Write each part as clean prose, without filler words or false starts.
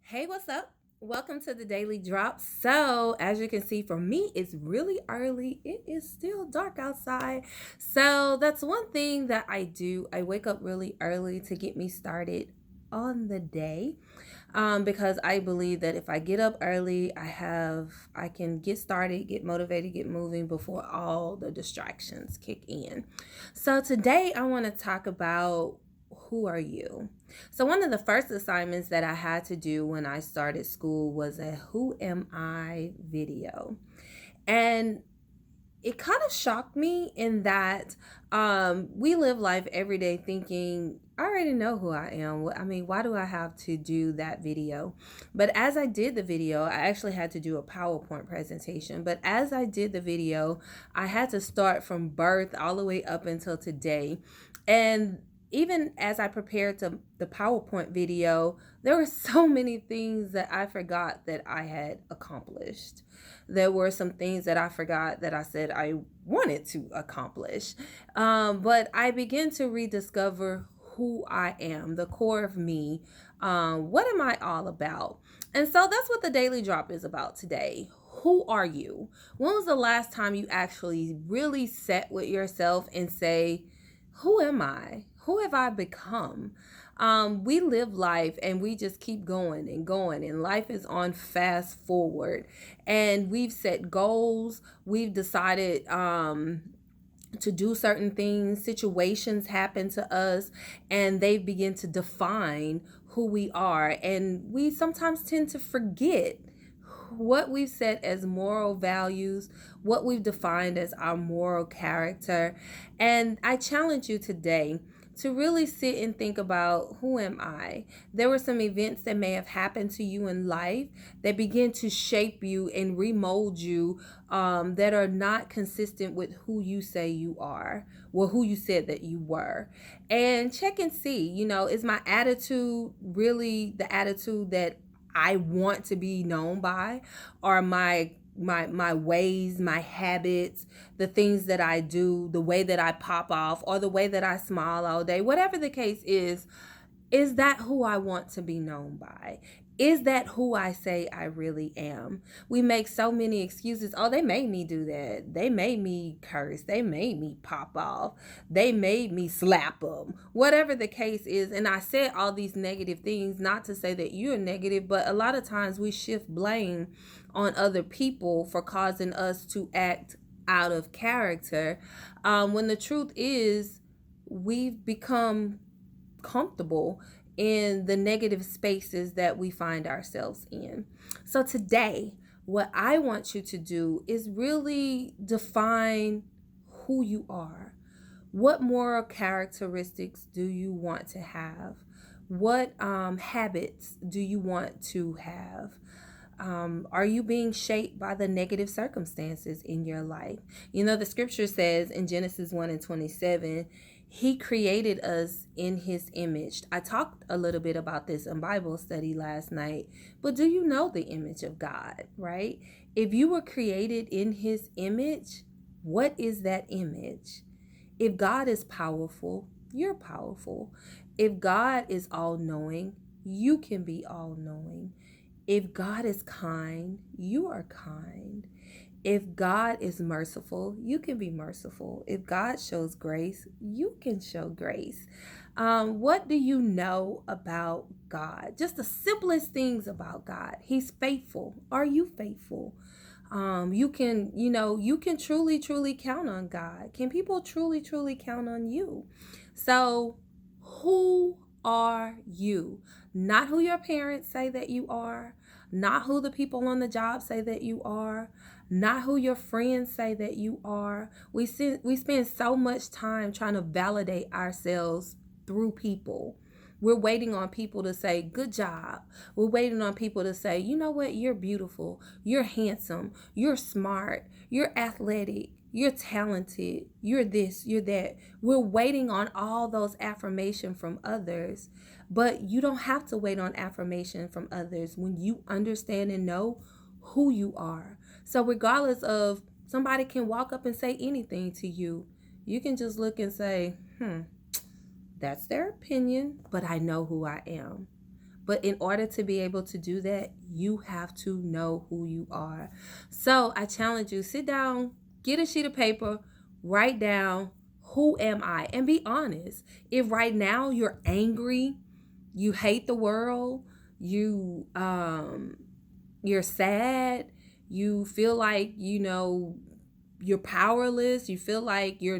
Hey, what's up? Welcome to the Daily Drop. So, as you can see, for me, it's really early. It is still dark outside. So, that's one thing that I do. I wake up really early to get me started on the day because I believe that if I get up early, I can get started, get motivated, get moving before all the distractions kick in. So today I want to talk about who are you? So one of the first assignments that I had to do when I started school was a who am I video. And it kind of shocked me in that we live life every day thinking, I already know who I am. I mean, why do I have to do that video? But as I did the video, I actually had to do a PowerPoint presentation. But as I did the video, I had to start from birth all the way up until today. And even as I prepared to the PowerPoint video, there were so many things that I forgot that I had accomplished. There were some things that I forgot that I said I wanted to accomplish. But I began to rediscover who I am, the core of me. What am I all about? And so that's what the Daily Drop is about today. Who are you? When was the last time you actually really sat with yourself and say, who am I? Who have I become? We live life and we just keep going and going, and life is on fast forward. And we've set goals, we've decided to do certain things, situations happen to us, and they begin to define who we are. And we sometimes tend to forget what we've set as moral values, what we've defined as our moral character. And I challenge you today to really sit and think about, who am I? There were some events that may have happened to you in life that begin to shape you and remold you, that are not consistent with who you say you are, or who you said that you were. And check and see, is my attitude really the attitude that I want to be known by, or my ways, my habits, the things that I do, the way that I pop off, or the way that I smile all day, whatever the case is that who I want to be known by? Is that who I say I really am? We make so many excuses. Oh, they made me do that. They made me curse. They made me pop off. They made me slap them. Whatever the case is. And I said all these negative things, not to say that you're negative, but a lot of times we shift blame on other people for causing us to act out of character, when the truth is we've become comfortable in the negative spaces that we find ourselves in. So today, what I want you to do is really define who you are. What moral characteristics do you want to have? What habits do you want to have? Are you being shaped by the negative circumstances in your life? The scripture says in Genesis 1 and 27, he created us in his image. I talked a little bit about this in Bible study last night, but do you know the image of God, right? If you were created in his image, what is that image? If God is powerful, you're powerful. If God is all knowing, you can be all knowing. If God is kind, you are kind. If God is merciful, you can be merciful. If God shows grace, you can show grace. What do you know about God? Just the simplest things about God. He's faithful. Are you faithful? You can truly, truly count on God. Can people truly, truly count on you? So, who are you? Not who your parents say that you are, not who the people on the job say that you are, not who your friends say that you are. We spend so much time trying to validate ourselves through people. We're waiting on people to say, good job. We're waiting on people to say, you know what, you're beautiful, you're handsome, you're smart, you're athletic, you're talented, you're this, you're that. We're waiting on all those affirmation from others, but you don't have to wait on affirmation from others when you understand and know who you are. So regardless of, somebody can walk up and say anything to you, you can just look and say, that's their opinion, but I know who I am. But in order to be able to do that, you have to know who you are. So I challenge you, sit down, get a sheet of paper, write down, who am I? And be honest. If right now you're angry, you hate the world, you're sad, you feel like, you're powerless, you feel like you're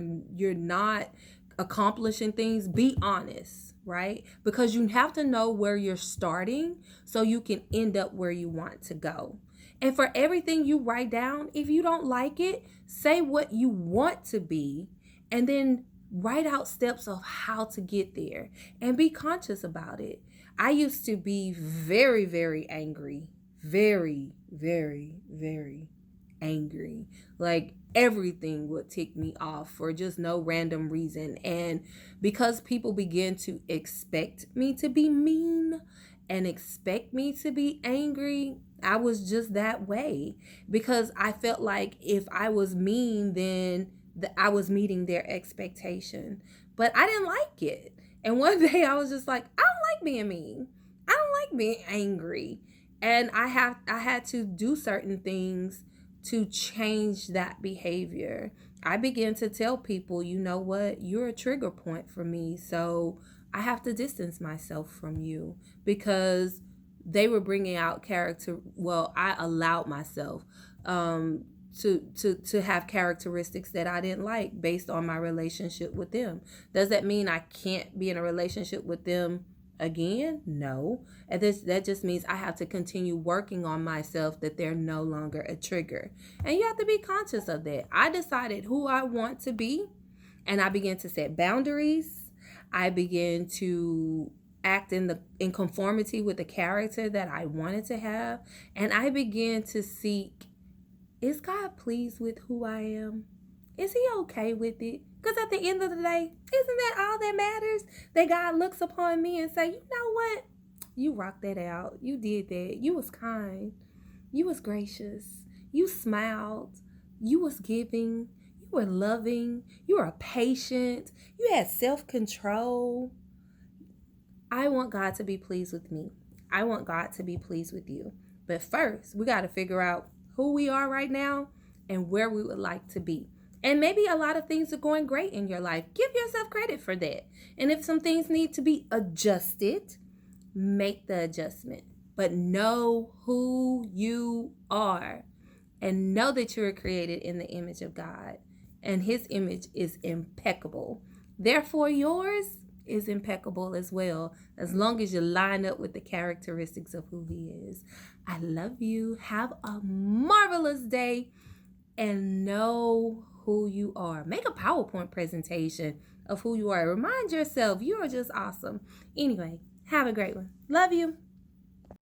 not accomplishing things, be honest, right? Because you have to know where you're starting so you can end up where you want to go. And for everything you write down, if you don't like it, say what you want to be, and then write out steps of how to get there and be conscious about it. I used to be very, very angry. Very, very, very angry. Like everything would tick me off for just no random reason. And because people begin to expect me to be mean and expect me to be angry, I was just that way because I felt like if I was mean, then I was meeting their expectation. But I didn't like it. And one day I was just like, I don't like being mean. I don't like being angry. And I had to do certain things to change that behavior. I began to tell people, you know what, you're a trigger point for me. So I have to distance myself from you because they were bringing out character. Well, I allowed myself to have characteristics that I didn't like based on my relationship with them. Does that mean I can't be in a relationship with them again? No. And that just means I have to continue working on myself that they're no longer a trigger. And you have to be conscious of that. I decided who I want to be, and I began to set boundaries. I began to act in conformity with the character that I wanted to have, and I began to seek, is God pleased with who I am? Is he okay with it? Because at the end of the day, isn't that all that matters? That God looks upon me and say, you know what? You rocked that out. You did that. You was kind. You was gracious. You smiled. You was giving. You were loving. You were patient. You had self-control. I want God to be pleased with me. I want God to be pleased with you. But first, we got to figure out who we are right now and where we would like to be. And maybe a lot of things are going great in your life. Give yourself credit for that. And if some things need to be adjusted, make the adjustment. But know who you are and know that you are created in the image of God. And his image is impeccable. Therefore, yours is impeccable as well, as long as you line up with the characteristics of who he is. I love you. Have a marvelous day and know who you are. Make a PowerPoint presentation of who you are. Remind yourself you are just awesome. Anyway, have a great one. Love you.